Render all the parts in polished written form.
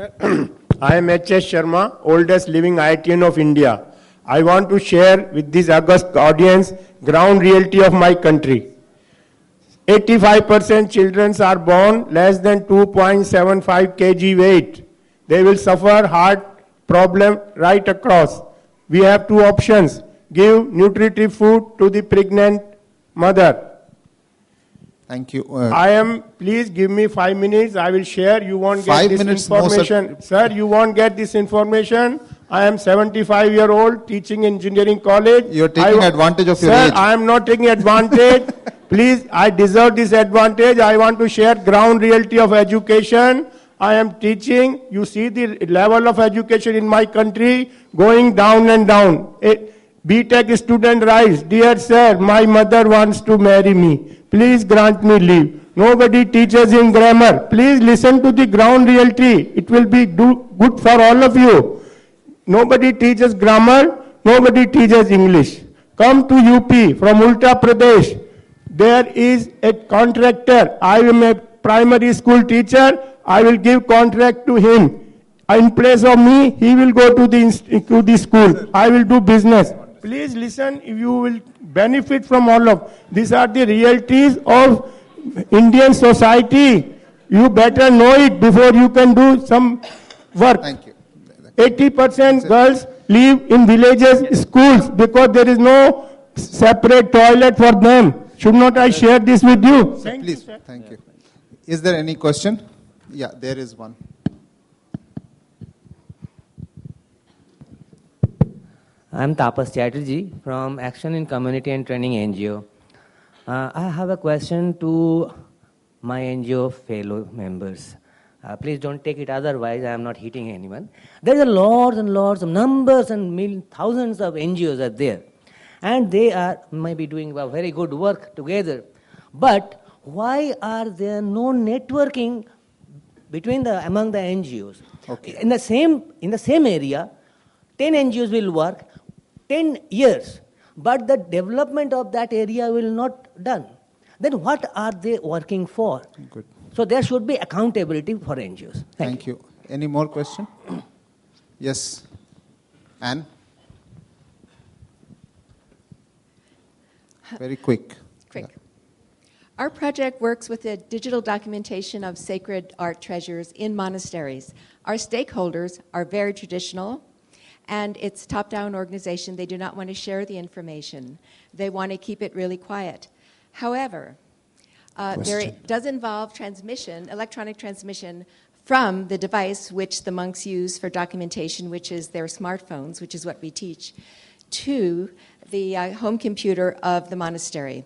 I am H.S. Sharma, oldest living IITian of India. I want to share with this august audience ground reality of my country. 85% children are born less than 2.75 kg weight. They will suffer heart problem right across. We have two options. Give nutritive food to the pregnant mother. Thank you. Please give me 5 minutes. I will share. You won't get 5 this minutes, no, information. Sir, you won't get this information. I am 75-year-old teaching engineering college. You're taking advantage of your age. Sir, I am not taking advantage. Please, I deserve this advantage. I want to share ground reality of education. I am teaching. You see the level of education in my country going down and down. B.Tech student rise. Dear sir, my mother wants to marry me. Please grant me leave. Nobody teaches in grammar. Please listen to the ground reality. It will be good for all of you. Nobody teaches grammar. Nobody teaches English. Come to UP from Uttar Pradesh. There is a contractor. I am a primary school teacher. I will give contract to him. In place of me, he will go to the school. I will do business. Please listen, you will benefit from all of. These are the realities of Indian society. You better know it before you can do some work. Thank you. 80% girls live in villages schools because there is no separate toilet for them. Should not I share this with you? Please, thank you. Is there any question? Yeah, there is one. I'm Tapas Chatterjee from Action in Community and Training NGO. I have a question to my NGO fellow members. Please don't take it otherwise, I am not hitting anyone. There are lots and lots of numbers and thousands of NGOs are there. And they are maybe doing a very good work together. But why are there no networking among the NGOs? Okay. In the same area, 10 NGOs will work 10 years, but the development of that area will not done. Then what are they working for? Good. So there should be accountability for NGOs. Thank you. Any more question? Yes. Anne? Very quick. Quick. Yeah. Our project works with the digital documentation of sacred art treasures in monasteries. Our stakeholders are very traditional, and it's a top-down organization. They do not want to share the information. They want to keep it really quiet. However, there does involve electronic transmission from the device which the monks use for documentation, which is their smartphones, which is what we teach, to the home computer of the monastery.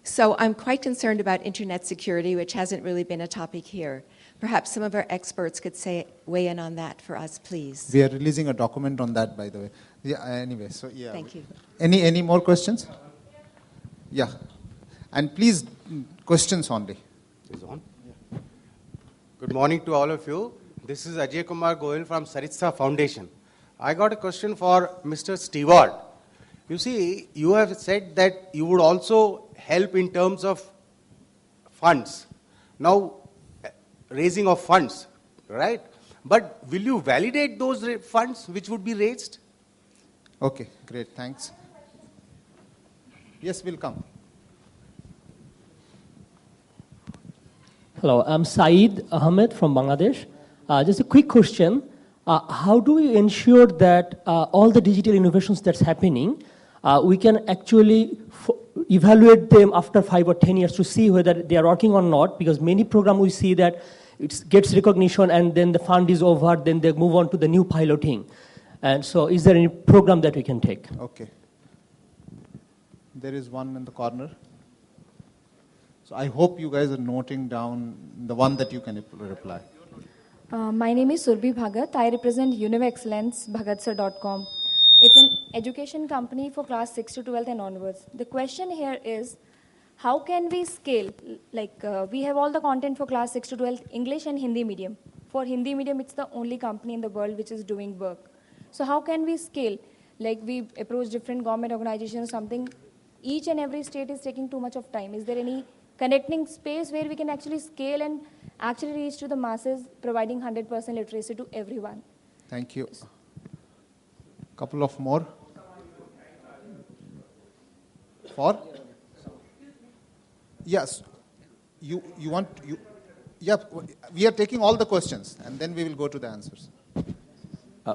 So I'm quite concerned about internet security, which hasn't really been a topic here. Perhaps some of our experts could weigh in on that for us, please. We are releasing a document on that, by the way. Yeah. Anyway, so yeah. Thank you. Any more questions? Yeah. And please, questions only. Is on? Yeah. Good morning to all of you. This is Ajay Kumar Goyal from Saritsa Foundation. I got a question for Mr. Stewart. You see, you have said that you would also help in terms of funds. Now, raising of funds, right? But will you validate those funds which would be raised? Okay, great, thanks. Yes, we'll come. Hello, I'm Saeed Ahmed from Bangladesh. Just a quick question. How do we ensure that all the digital innovations that's happening, we can actually evaluate them after 5 or 10 years to see whether they are working or not? Because many programs we see that it gets recognition and then the fund is over, then they move on to the new piloting. And so is there any program that we can take? Okay. There is one in the corner. So I hope you guys are noting down the one that you can reply. My name is Surbhi Bhagat. I represent Univ Excellence, bhagatsir.com. It's an education company for class 6 to 12th and onwards. The question here is, how can we scale? We have all the content for class 6 to 12th, English and Hindi medium. For Hindi medium, it's the only company in the world which is doing work. So how can we scale? Like we approach different government organizations, something. Each and every state is taking too much of time. Is there any connecting space where we can actually scale and actually reach to the masses, providing 100% literacy to everyone. Thank you. Couple of more. For? Yes. You want, yeah, we are taking all the questions and then we will go to the answers.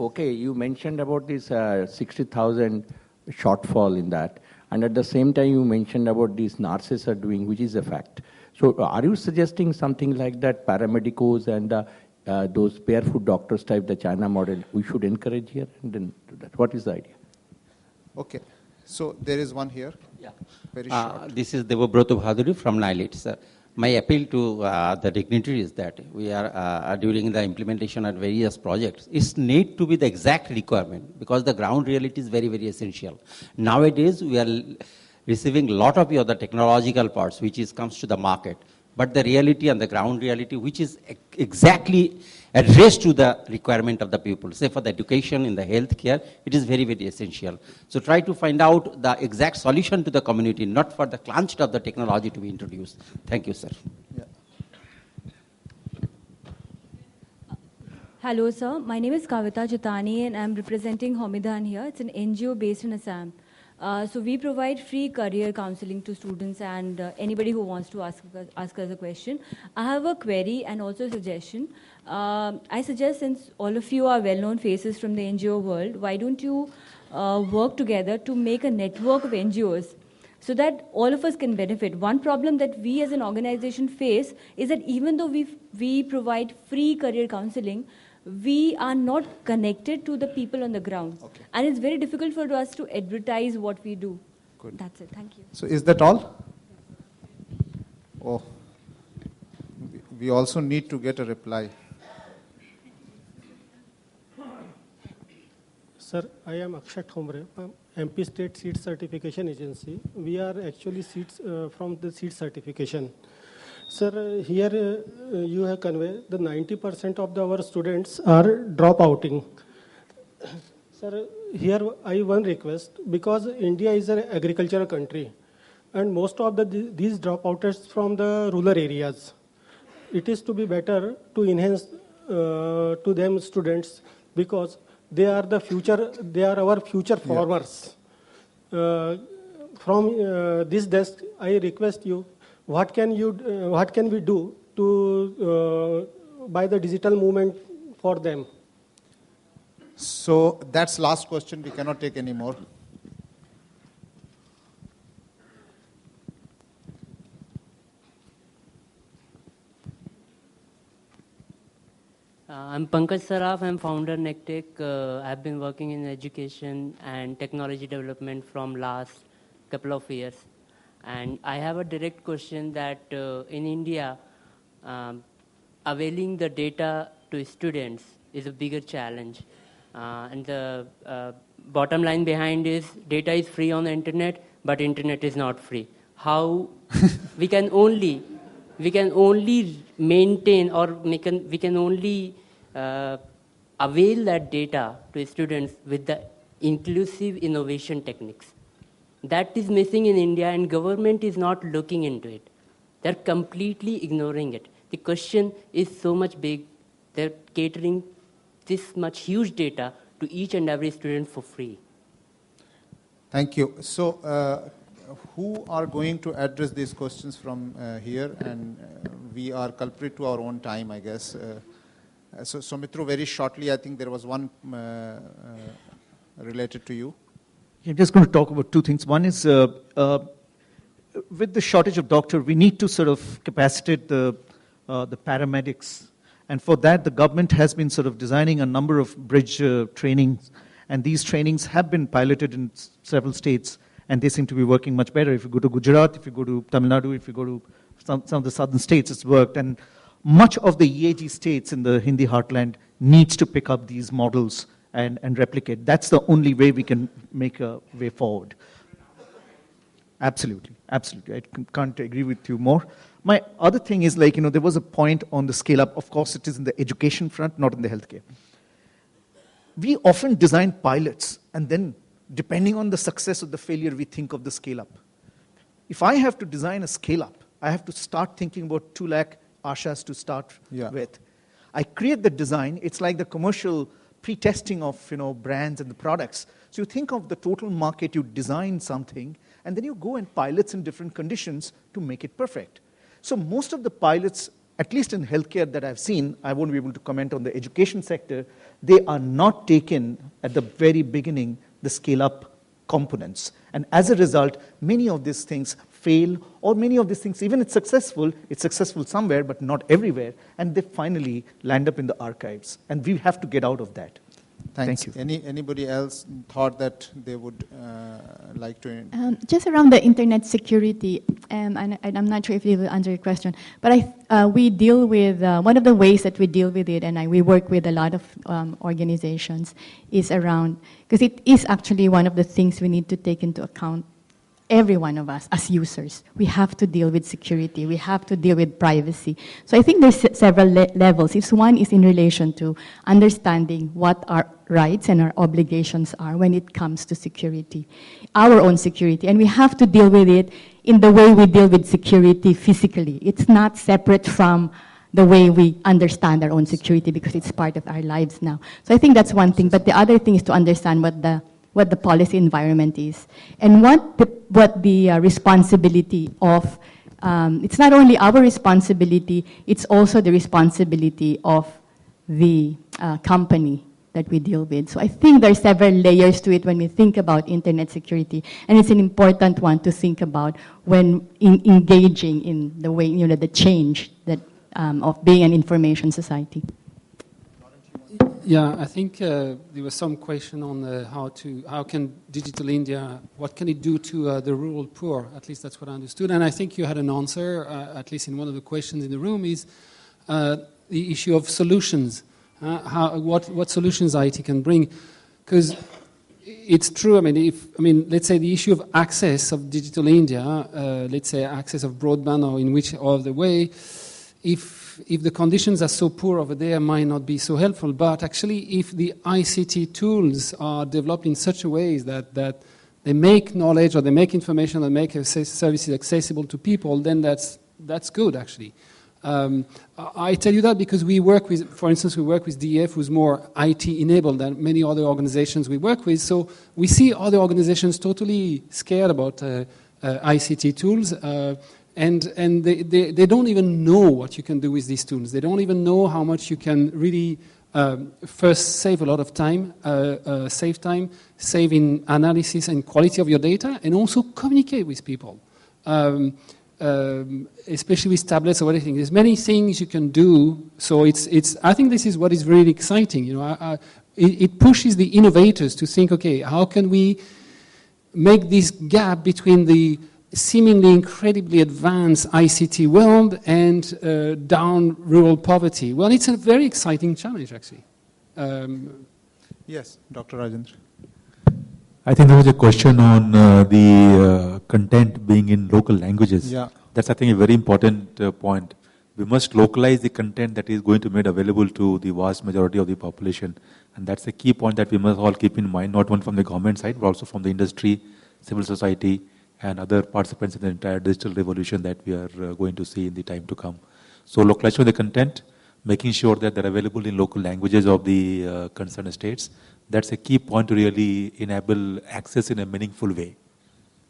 Okay, you mentioned about this 60,000 shortfall in that. And at the same time, you mentioned about these nurses are doing, which is a fact. So are you suggesting something like that, paramedicos and those barefoot doctors type, the China model, we should encourage here and then do that? What is the idea? Okay. So there is one here. Yeah. Very short. This is Devabroto Bhaduri from NILIT, sir. My appeal to the dignitaries is that we are during the implementation of various projects, it need to be the exact requirement because the ground reality is very, very essential. Nowadays, we are receiving a lot of the other technological parts which comes to the market, but the reality and the ground reality which is exactly addressed to the requirement of the people. Say for the education, in the healthcare, it is very, very essential. So try to find out the exact solution to the community, not for the clunch of the technology to be introduced. Thank you, sir. Yeah. Hello, sir. My name is Kavita Jatani, and I'm representing Homidan here. It's an NGO based in Assam. So we provide free career counseling to students and anybody who wants to ask us a question. I have a query and also a suggestion. I suggest, since all of you are well-known faces from the NGO world, why don't you work together to make a network of NGOs so that all of us can benefit. One problem that we as an organization face is that even though we provide free career counseling, we are not connected to the people on the ground. Okay. And it's very difficult for us to advertise what we do. Good. That's it. Thank you. So is that all? Oh, we also need to get a reply. Sir, I am Akshat Thomre from MP State Seed Certification Agency. We are actually seeds from the seed certification. Sir, here you have conveyed the 90% of our students are dropouting. Sir, here I one request, because India is an agricultural country and most of these dropouters from the rural areas. It is to be better to enhance to them students because they are the future, they are our future farmers. From this desk, I request you, what can we do to by the digital movement for them? So that's last question. We cannot take any more. I'm Pankaj Saraf. I'm founder Nectech. I've been working in education and technology development from last couple of years. And I have a direct question that in India, availing the data to students is a bigger challenge. And the bottom line behind is data is free on the internet, but internet is not free. How we can only maintain or we can only avail that data to students with the inclusive innovation techniques. That is missing in India, and government is not looking into it. They're completely ignoring it. The question is so much big. They're catering this much huge data to each and every student for free. Thank you. So who are going to address these questions from here? And we are culprit to our own time, I guess. So Soumitra, very shortly, I think there was one related to you. I'm just going to talk about two things. One is, with the shortage of doctors, we need to sort of capacitate the paramedics. And for that, the government has been sort of designing a number of bridge trainings. And these trainings have been piloted in several states, and they seem to be working much better. If you go to Gujarat, if you go to Tamil Nadu, if you go to some of the southern states, it's worked. And much of the EAG states in the Hindi heartland needs to pick up these models and replicate. That's the only way we can make a way forward. Absolutely, absolutely. I can't agree with you more. My other thing is, like, there was a point on the scale up. Of course, it is in the education front, not in the healthcare. We often design pilots, and then, depending on the success or the failure, we think of the scale up. If I have to design a scale up, I have to start thinking about 2 lakh Ashas to start Yeah. with. I create the design. It's like the commercial pre-testing of brands and the products. So you think of the total market, you design something, and then you go and pilots in different conditions to make it perfect. So most of the pilots, at least in healthcare that I've seen, I won't be able to comment on the education sector, they are not taken at the very beginning, the scale-up components. And as a result, many of these things fail, or many of these things, even it's successful somewhere, but not everywhere, and they finally land up in the archives. And we have to get out of that. Thanks. Thank you. Anybody else thought that they would like to? Just around the internet security, and I'm not sure if you will answer your question, but we deal with, one of the ways that we deal with it, and we work with a lot of organizations, is around, because it is actually one of the things we need to take into account. Every one of us as users, we have to deal with security, we have to deal with privacy. So I think there's several levels. One is in relation to understanding what our rights and our obligations are when it comes to security, our own security. And we have to deal with it in the way we deal with security physically. It's not separate from the way we understand our own security, because it's part of our lives now. So I think that's one thing. But the other thing is to understand what the policy environment is, and what the responsibility of, it's not only our responsibility, it's also the responsibility of the company that we deal with. So I think there are several layers to it when we think about internet security, and it's an important one to think about when engaging in the way, the change that, of being an information society. Yeah, I think there was some question on how can Digital India, what can it do to the rural poor? At least that's what I understood. And I think you had an answer, at least in one of the questions in the room, is the issue of solutions. What solutions IT can bring? Because it's true, let's say the issue of access of Digital India, let's say access of broadband or in which other way, if the conditions are so poor over there, might not be so helpful. But actually, if the ICT tools are developed in such a way that they make knowledge or they make information or make services accessible to people, then that's good, actually. I tell you that because we work with, for instance, we work with DEF, who's more IT-enabled than many other organizations we work with. So we see other organizations totally scared about ICT tools. And they don't even know what you can do with these tools. They don't even know how much you can really first save a lot of time, save in analysis and quality of your data, and also communicate with people, especially with tablets or anything. There's many things you can do. So I think this is what is really exciting. It pushes the innovators to think, okay, how can we make this gap between the seemingly incredibly advanced ICT world and down rural poverty? Well, it's a very exciting challenge, actually. Yes, Dr. Rajendra. I think there was a question on the content being in local languages. Yeah. That's, I think, a very important point. We must localize the content that is going to be made available to the vast majority of the population. And that's a key point that we must all keep in mind, not only from the government side, but also from the industry, civil society, and other participants in the entire digital revolution that we are going to see in the time to come. So localization of the content, making sure that they're available in local languages of the concerned states, that's a key point to really enable access in a meaningful way.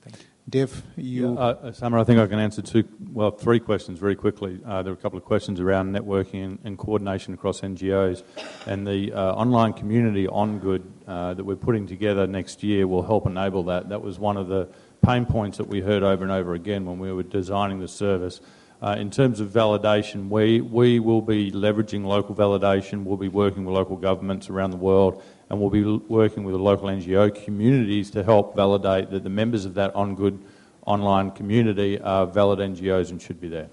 Thank you. Dave, you... Samar, I think I can answer three questions very quickly. There are a couple of questions around networking and coordination across NGOs. And the online community on Good that we're putting together next year will help enable that. That was one of the pain points that we heard over and over again when we were designing the service. In terms of validation, we will be leveraging local validation. We'll be working with local governments around the world, and we'll be working with the local NGO communities to help validate that the members of that On Good online community are valid NGOs and should be there.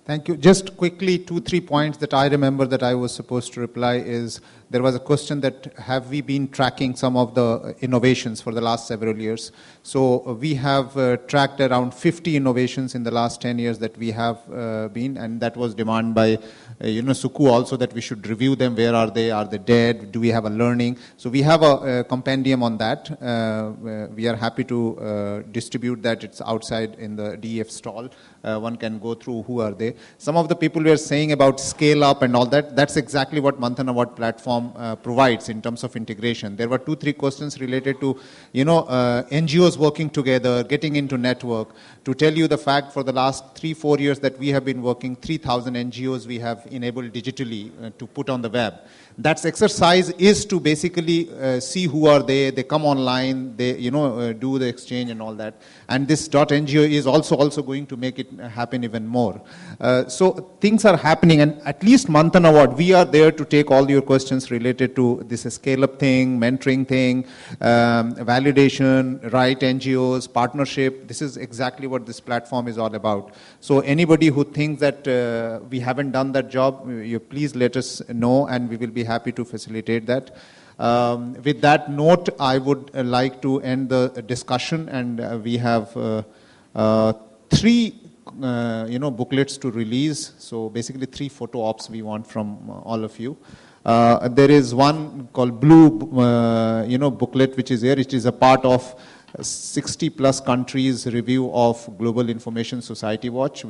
Thank you. Just quickly, 2-3 points that I remember that I was supposed to reply is, there was a question that have we been tracking some of the innovations for the last several years. So we have tracked around 50 innovations in the last 10 years that we have been, and that was demand by Suku also, that we should review them. Where are they? Are they dead? Do we have a learning? So we have a compendium on that. We are happy to distribute that. It's outside in the DEF stall. One can go through who are they. Some of the people were saying about scale up and all that. That's exactly what Manthan Award platform provides in terms of integration. There were 2-3 questions related to, NGOs working together, getting into network. To tell you the fact, for the last 3-4 years that we have been working, 3,000 NGOs we have enabled digitally to put on the web. That exercise is to basically see who are they come online, they do the exchange and all that. And this .ngo is also going to make it happen even more. So things are happening, and at least Manthan Award, we are there to take all your questions related to this scale-up thing, mentoring thing, validation, right NGOs, partnership. This is exactly what this platform is all about. So anybody who thinks that we haven't done that job, you please let us know, and we will be happy to facilitate that. With that note, I would like to end the discussion, and we have 3 booklets to release. So basically 3 photo ops we want from all of you. There is one called Blue, booklet, which is here. It is a part of 60 plus countries review of Global Information Society Watch,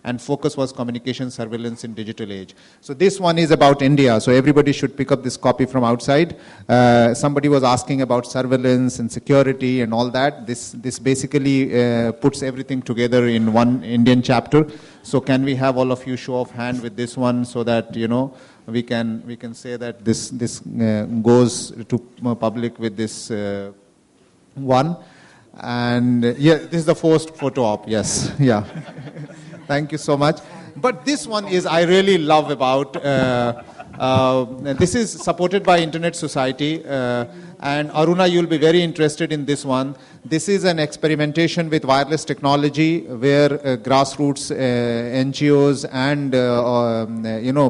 and focus was communication surveillance in digital age. So this one is about India, so everybody should pick up this copy from outside. Somebody was asking about surveillance and security and all that. This basically puts everything together in one Indian chapter. So can we have all of you show of hand with this one, so that we can say that this goes to public with this one. And yeah, this is the first photo op. Yes, yeah. Thank you so much. But this one is I really love about. This is supported by Internet Society, and Aruna, you'll be very interested in this one. This is an experimentation with wireless technology where grassroots NGOs and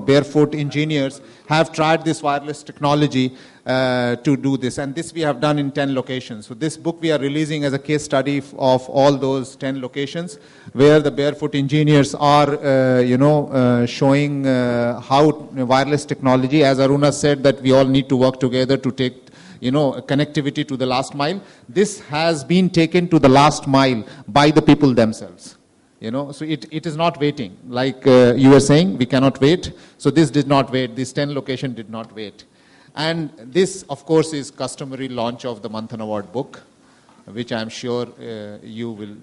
barefoot engineers have tried this wireless technology to do this, and this we have done in 10 locations. So this book we are releasing as a case study of all those 10 locations where the barefoot engineers are showing how wireless technology, as Aruna said, that we all need to work together to take connectivity to the last mile. This has been taken to the last mile by the people themselves. So it is not waiting. Like you were saying, we cannot wait. So this did not wait. This 10 location did not wait. And this, of course, is customary launch of the Manthan Award book, which I'm sure you will.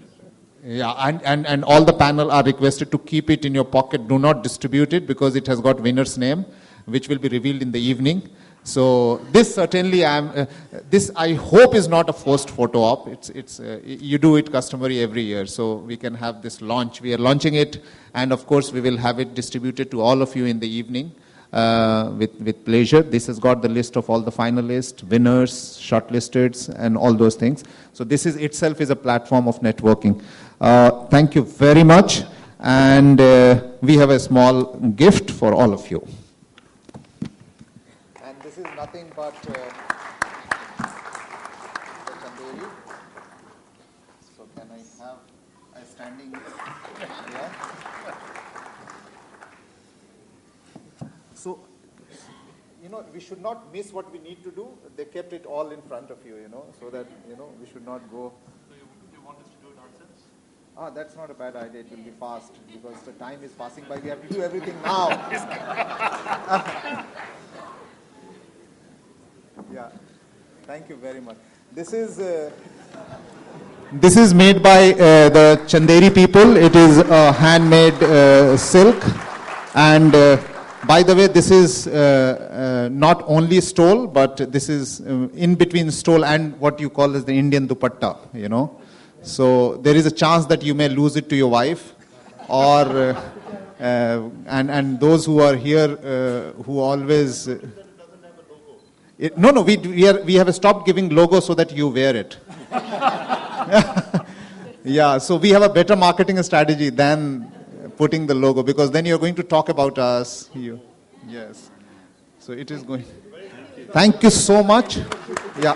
Yeah, and all the panel are requested to keep it in your pocket. Do not distribute it, because it has got winner's name, which will be revealed in the evening. So this certainly this I hope is not a forced photo op. It's you do it customary every year, so we can have this launch. We are launching it, and of course we will have it distributed to all of you in the evening with pleasure. This has got the list of all the finalists, winners, shortlisteds, and all those things. So this is itself is a platform of networking. Thank you very much, and we have a small gift for all of you. This is nothing but the Chanderi. So can I have a standing here? So, we should not miss what we need to do. They kept it all in front of you, so that, we should not go. So you want us to do it ourselves? That's not a bad idea. It will be fast, because the time is passing by. We have to do everything now. Yeah, thank you very much. This is made by the Chanderi people. It is handmade silk, and by the way, this is not only stole, but this is in between stole and what you call as the Indian dupatta. So there is a chance that you may lose it to your wife, or and those who are here who always. No, we have stopped giving logo so that you wear it. Yeah, so we have a better marketing strategy than putting the logo, because then you're going to talk about us. Yes. So it is going. Thank you so much. Yeah.